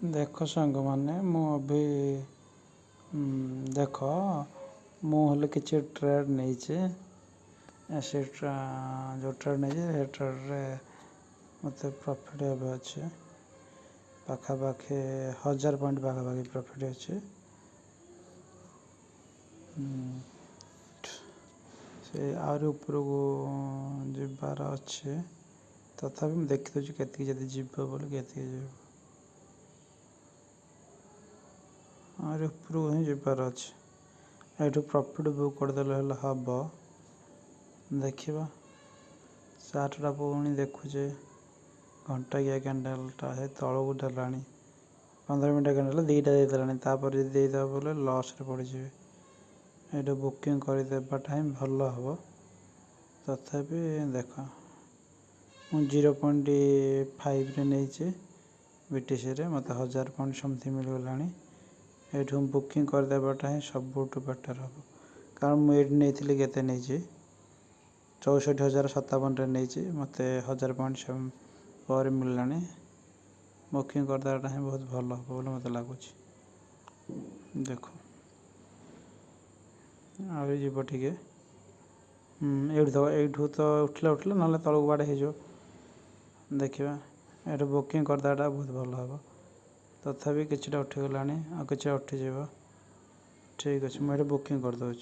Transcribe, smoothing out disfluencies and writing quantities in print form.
देख सांग मैंने अभी देख मुझे किसी ट्रेड नहीं से जो ट्रेड नहीं ट्रेड्रे मत प्रॉफिट एवं अच्छे पाखापाखि 1000 पॉइंट पाखापाखि प्रॉफिट अच्छे से आहरी ऊपर को जबार अच्छे तथापि मुझे देखी दूसरी केत जीव बोले के आहरी ऊपर को ही जबार अच्छे ये प्रॉफिट बुक करदे हम देखा चार्टा पुणी देखुचे घंटा कैंडलटा है तल को देला 15 मिनट कैंडल दीटा देदेला देदेव बोले लॉस रे पड़े ये बुकिंग करदेटा ही भल हम तथापि देख मु 0.5 नहीं बीटीसी रे मत 1000 पॉइंट समथिंग मिलगला ये बुकिंग करदेटा ही सबुठ बेटर हम कारण मुझे नहीं केते नहीं 64,057 नहीं मत 1000 पॉइंट पर मिलला बुकिंग करदेटा ही बहुत भल हम बोले मत लगुच देख आव टे यू तो उठला ना तलक बाड़े हो देखा ये बुकिंग करदेटा बहुत भल हम तथापि किसी उठीगला आ कि उठीज ठीक अच्छे मुझे बुकिंग करदे।